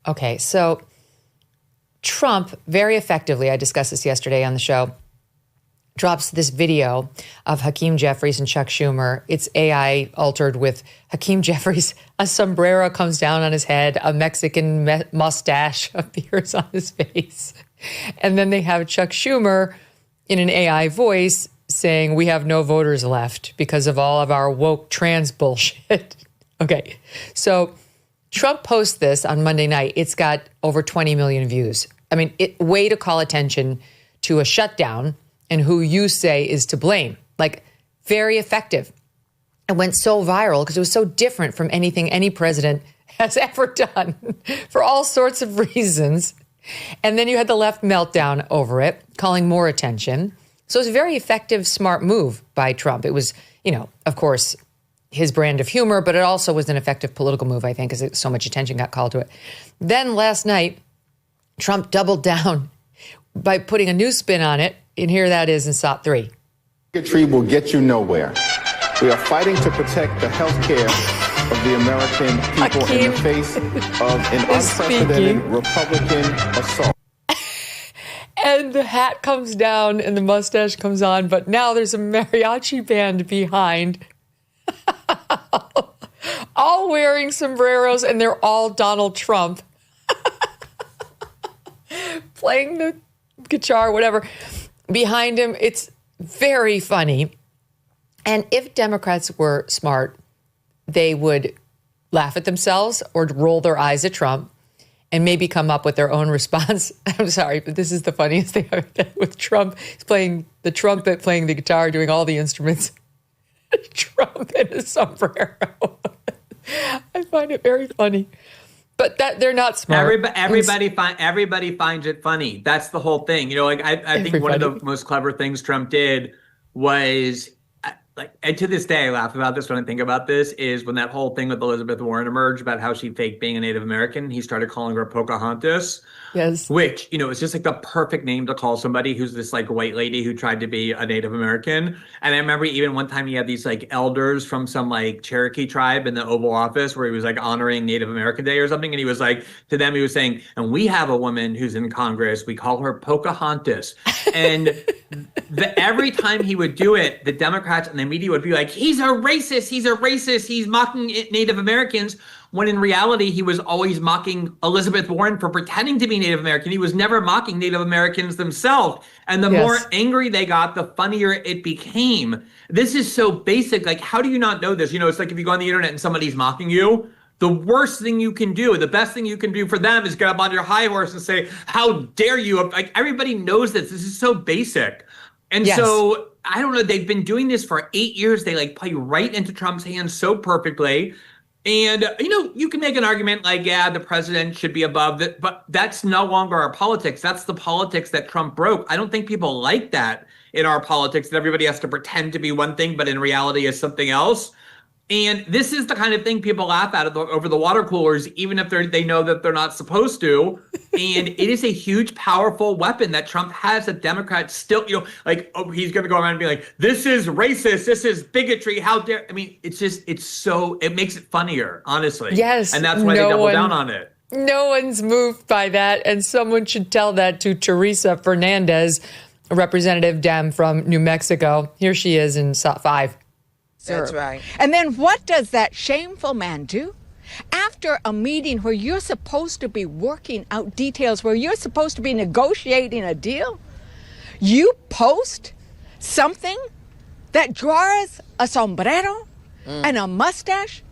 Okay, so Trump very effectively, I discussed this yesterday on the show, drops this video of Hakeem Jeffries and Chuck Schumer. It's AI altered with Hakeem Jeffries. A sombrero comes down on his head. A Mexican mustache appears on his face. And then they have Chuck Schumer in an AI voice saying, we have no voters left because of all of our woke trans bullshit. Okay, so Trump posts this on Monday night. It's got over 20 million views. I mean, way to call attention to a shutdown and who you say is to blame. Like, very effective. It went so viral because it was so different from anything any president has ever done for all sorts of reasons. And then you had the left meltdown over it, calling more attention. So it was a very effective, smart move by Trump. It was, of course, his brand of humor, but it also was an effective political move, I think, because so much attention got called to it. Then last night, Trump doubled down by putting a new spin on it. And here that is in SOT 3. Bigotry will get you nowhere. We are fighting to protect the health care of the American people in the face of an unprecedented Republican assault. And the hat comes down and the mustache comes on, but now there's a mariachi band behind, all wearing sombreros, and they're all Donald Trump playing the guitar, whatever. Behind him, it's very funny. And if Democrats were smart, they would laugh at themselves or roll their eyes at Trump and maybe come up with their own response. I'm sorry, but this is the funniest thing I've done with Trump. He's playing the trumpet, playing the guitar, doing all the instruments. Trump in a sombrero. I find it very funny. But that they're not smart. Everybody finds it funny. That's the whole thing. I think one of the most clever things Trump did was, and to this day I laugh about this when I think about this, is when that whole thing with Elizabeth Warren emerged about how she faked being a Native American. He started calling her Pocahontas. Yes. Which, it's just like the perfect name to call somebody who's this like white lady who tried to be a Native American. And I remember even one time he had these like elders from some like Cherokee tribe in the Oval Office where he was like honoring Native American Day or something. And he was like, to them, he was saying, and we have a woman who's in Congress. We call her Pocahontas. And every time he would do it, the Democrats and the media would be like, he's a racist. He's mocking Native Americans. When in reality, he was always mocking Elizabeth Warren for pretending to be Native American. He was never mocking Native Americans themselves. And the more angry they got, the funnier it became. This is so basic. Like, how do you not know this? It's like if you go on the internet and somebody's mocking you, the worst thing you can do, the best thing you can do for them is get up on your high horse and say, how dare you? Like, everybody knows this. This is so basic. And so, I don't know, they've been doing this for 8 years. They like play right into Trump's hands so perfectly. And, you can make an argument like, yeah, the president should be above it, but that's no longer our politics. That's the politics that Trump broke. I don't think people like that in our politics, that everybody has to pretend to be one thing, but in reality is something else. And this is the kind of thing people laugh at over the water coolers, even if they know that they're not supposed to. And it is a huge, powerful weapon that Trump has that Democrats still, he's going to go around and be like, this is racist. This is bigotry. How dare. I mean, it makes it funnier, honestly. Yes. And that's why they double down on it. No one's moved by that. And someone should tell that to Teresa Fernandez, a representative Dem from New Mexico. Here she is in SOT 5. That's right. And then what does that shameful man do? After a meeting where you're supposed to be working out details, where you're supposed to be negotiating a deal, you post something that draws a sombrero and a mustache?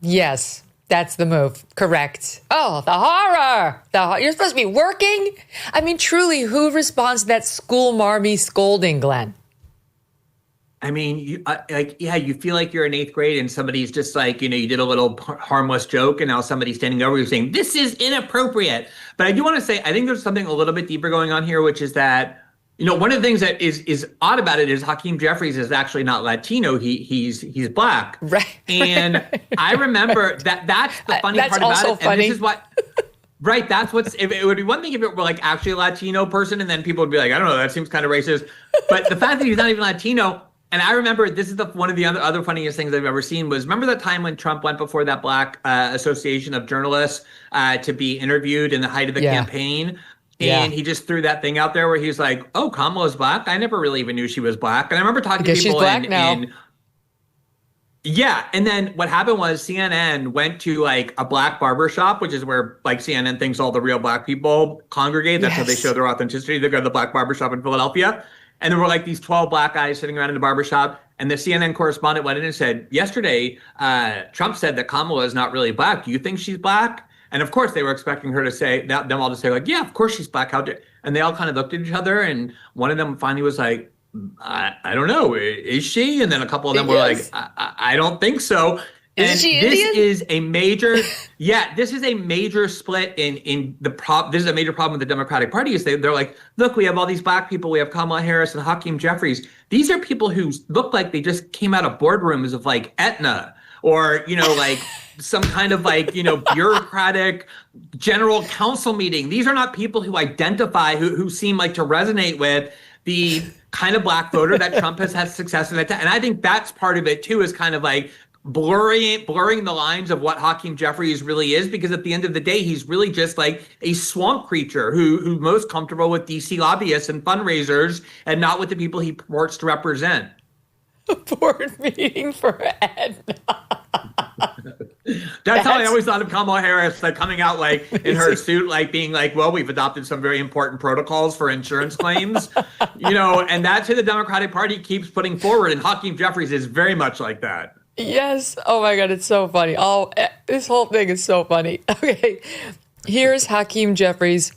Yes, that's the move. Correct. Oh, the horror. You're supposed to be working? I mean, truly, who responds to that school marmy scolding, Glenn? I mean, you feel like you're in 8th grade and somebody's just like, you did a little harmless joke and now somebody's standing over you saying, this is inappropriate. But I do want to say, I think there's something a little bit deeper going on here, which is that, one of the things that is odd about it is Hakeem Jeffries is actually not Latino. He's black. Right. And I remember that's the funny part about it. Funny. And this is what. Right, that's it would be one thing if it were like actually a Latino person and then people would be like, I don't know, that seems kind of racist. But the fact that he's not even Latino, And I remember, this is one of the other funniest things I've ever seen was, remember that time when Trump went before that Black Association of Journalists to be interviewed in the height of the campaign? And he just threw that thing out there where he's like, oh, Kamala's Black? I never really even knew she was Black. And I remember talking to people she's Black now. Yeah. And then what happened was CNN went to like a Black barbershop, which is where like CNN thinks all the real Black people congregate. That's how they show their authenticity. They go to the Black barbershop in Philadelphia. And there were like these 12 Black guys sitting around in the barbershop. And the CNN correspondent went in and said, yesterday, Trump said that Kamala is not really Black. Do you think she's Black? And of course, they were expecting her to say, them all to say like, yeah, of course she's Black. How dare? And they all kind of looked at each other. And one of them finally was like, I don't know. Is she? And then a couple of them were like, I don't think so. Is she Indian? This is a major, this is a major split in the this is a major problem with the Democratic Party is they're like, look, we have all these Black people. We have Kamala Harris and Hakeem Jeffries. These are people who look like they just came out of boardrooms of like Aetna or, like some kind of like, bureaucratic general council meeting. These are not people who identify, who seem like to resonate with the kind of Black voter that Trump has had success in. And I think that's part of it too, is kind of like blurring the lines of what Hakeem Jeffries really is, because at the end of the day, he's really just like a swamp creature who's most comfortable with DC lobbyists and fundraisers and not with the people he purports to represent. A board meeting for Aetna. That's how I always thought of Kamala Harris, like coming out like in her suit, like being like, well, we've adopted some very important protocols for insurance claims, and that's who the Democratic Party keeps putting forward. And Hakeem Jeffries is very much like that. Yes. Oh my God, it's so funny. Oh, this whole thing is so funny. Okay, here's Hakeem Jeffries,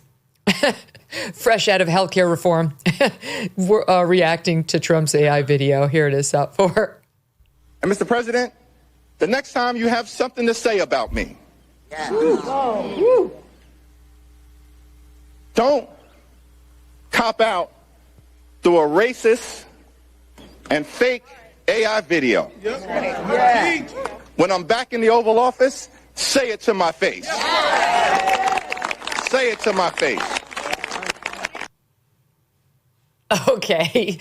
fresh out of healthcare reform, reacting to Trump's AI video. Here it is up for. And Mr. President, the next time you have something to say about me, don't cop out through a racist and fake AI video. When I'm back in the Oval Office, say it to my face. Say it to my face. Okay.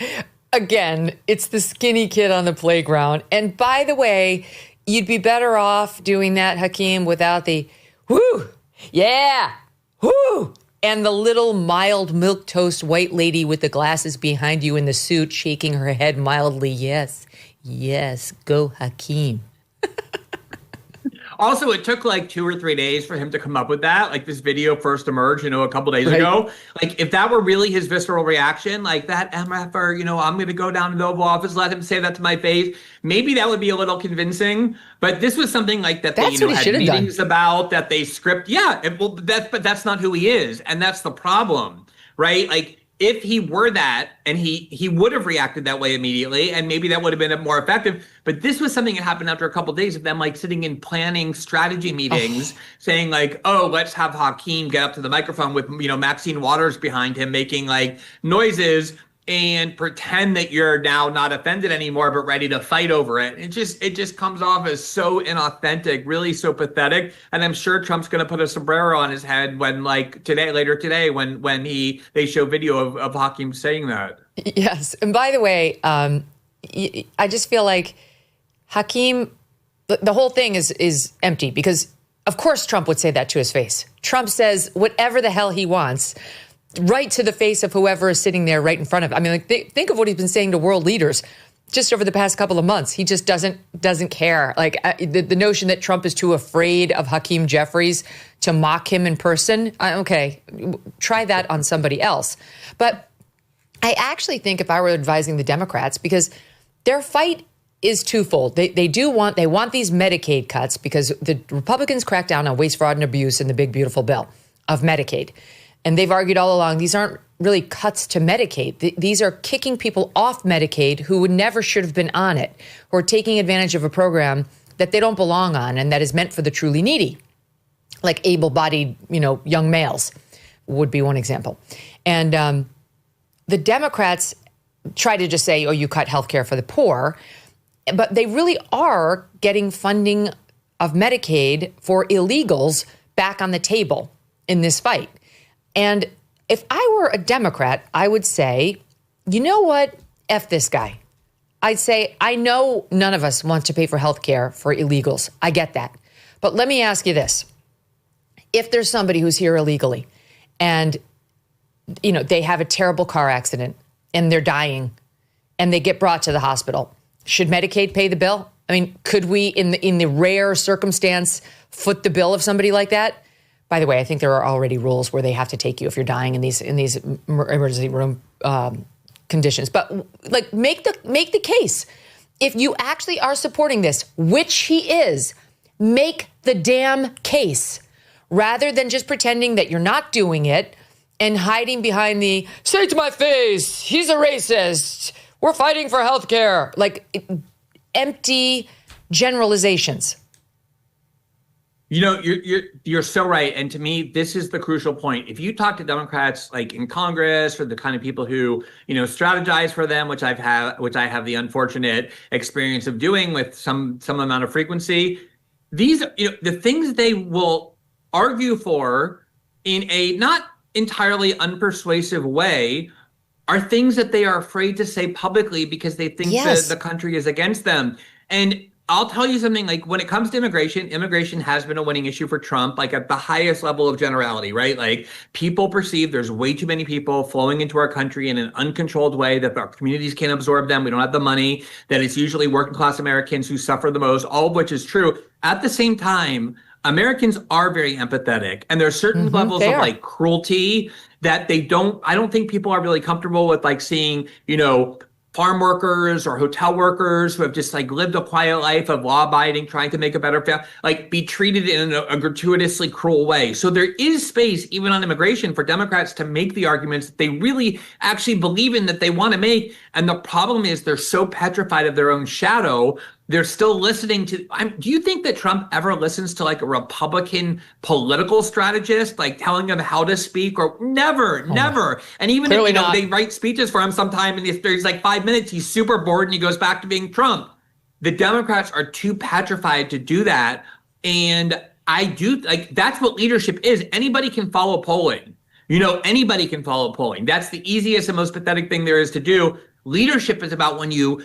Again, it's the skinny kid on the playground. And by the way, you'd be better off doing that, Hakeem, without the whoo, yeah, whoo, and the little mild milquetoast white lady with the glasses behind you in the suit shaking her head mildly. Yes, yes, go Hakeem. Also, it took like 2 or 3 days for him to come up with that. Like this video first emerged, a couple days ago. Like if that were really his visceral reaction, like that MFer, I'm going to go down to the Oval Office, let him say that to my face. Maybe that would be a little convincing. But this was something like that they had meetings about, that they script. Yeah, but that's not who he is. And that's the problem, right? Like if he were that, and he would have reacted that way immediately, and maybe that would have been more effective. But this was something that happened after a couple of days of them like sitting in planning strategy meetings, saying like, oh, let's have Hakeem get up to the microphone with Maxine Waters behind him making like noises and pretend that you're now not offended anymore, but ready to fight over it. It just comes off as so inauthentic, really so pathetic. And I'm sure Trump's going to put a sombrero on his head when later today, when they show video of Hakeem saying that. Yes. And by the way, I just feel like Hakeem, the whole thing is empty, because of course Trump would say that to his face. Trump says whatever the hell he wants, right to the face of whoever is sitting there right in front of him. I mean, like, think of what he's been saying to world leaders just over the past couple of months. He just doesn't care. Like the notion that Trump is too afraid of Hakeem Jeffries to mock him in person. Okay, try that on somebody else. But I actually think if I were advising the Democrats, because their fight is twofold. They want these Medicaid cuts because the Republicans cracked down on waste, fraud, and abuse in the big, beautiful bill of Medicaid. And they've argued all along, these aren't really cuts to Medicaid. These are kicking people off Medicaid who never should have been on it, who are taking advantage of a program that they don't belong on and that is meant for the truly needy, like able-bodied, young males would be one example. And the Democrats try to just say, oh, you cut health care for the poor, but they really are getting funding of Medicaid for illegals back on the table in this fight. And if I were a Democrat, I would say, you know what? F this guy. I'd say, I know none of us wants to pay for health care for illegals. I get that. But let me ask you this. If there's somebody who's here illegally and, they have a terrible car accident and they're dying and they get brought to the hospital, should Medicaid pay the bill? I mean, could we, in the rare circumstance, foot the bill of somebody like that? By the way, I think there are already rules where they have to take you if you're dying in these emergency room conditions. But make the case. If you actually are supporting this, which he is, make the damn case rather than just pretending that you're not doing it and hiding behind the say it to my face, he's a racist, we're fighting for health care. Empty generalizations. You're so right. And to me, this is the crucial point. If you talk to Democrats in Congress or the kind of people who, strategize for them, which I have the unfortunate experience of doing with some amount of frequency, these, the things they will argue for in a not entirely unpersuasive way are things that they are afraid to say publicly because they think that the country is against them. And I'll tell you something, when it comes to immigration has been a winning issue for Trump, at the highest level of generality, right? People perceive there's way too many people flowing into our country in an uncontrolled way, that our communities can't absorb them. We don't have the money, that it's usually working class Americans who suffer the most, all of which is true. At the same time, Americans are very empathetic, and there are certain levels of cruelty that I don't think people are really comfortable with, seeing, farm workers or hotel workers who have just lived a quiet life of law abiding, trying to make a better family, be treated in a gratuitously cruel way. So there is space, even on immigration, for Democrats to make the arguments that they really actually believe in, that they want to make. And the problem is they're so petrified of their own shadow. They're still listening to, do you think that Trump ever listens to a Republican political strategist, telling him how to speak? Or never. And even if they write speeches for him sometime and there's 5 minutes, he's super bored and he goes back to being Trump. The Democrats are too petrified to do that. And I do, that's what leadership is. Anybody can follow polling. Anybody can follow polling. That's the easiest and most pathetic thing there is to do. Leadership is about when you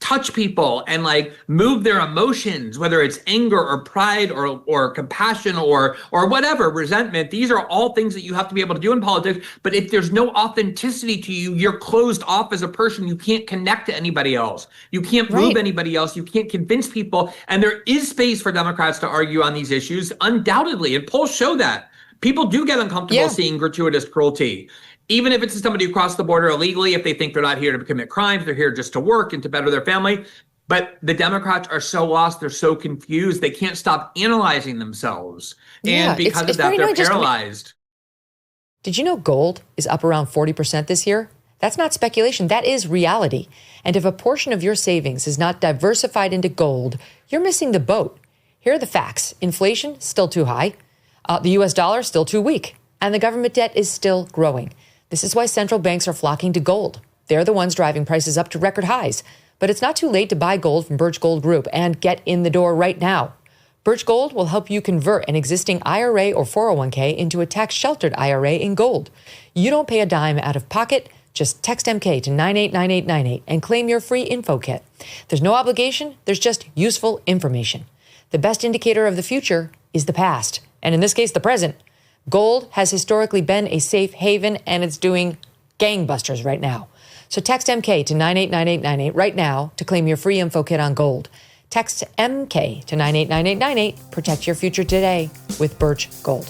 touch people and move their emotions, whether it's anger or pride or compassion or whatever, resentment. These are all things that you have to be able to do in politics. But if there's no authenticity to you, you're closed off as a person. You can't connect to anybody else. You can't move anybody else. You can't convince people. And there is space for Democrats to argue on these issues, undoubtedly. And polls show that. People do get uncomfortable seeing gratuitous cruelty. Even if it's somebody who crossed the border illegally, if they think they're not here to commit crimes, they're here just to work and to better their family. But the Democrats are so lost, they're so confused, they can't stop analyzing themselves. And because of that, they're paralyzed. Did you know gold is up around 40% this year? That's not speculation, that is reality. And if a portion of your savings is not diversified into gold, you're missing the boat. Here are the facts. Inflation, still too high. The US dollar, still too weak. And the government debt is still growing. This is why central banks are flocking to gold. They're the ones driving prices up to record highs. But it's not too late to buy gold from Birch Gold Group and get in the door right now. Birch Gold will help you convert an existing IRA or 401k into a tax-sheltered IRA in gold. You don't pay a dime out of pocket. Just text MK to 989898 and claim your free info kit. There's no obligation. There's just useful information. The best indicator of the future is the past, and in this case, the present. Gold has historically been a safe haven, and it's doing gangbusters right now. So text MK to 989898 right now to claim your free info kit on gold. Text MK to 989898. Protect your future today with Birch Gold.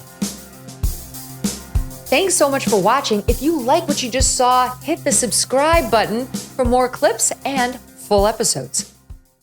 Thanks so much for watching. If you like what you just saw, hit the subscribe button for more clips and full episodes.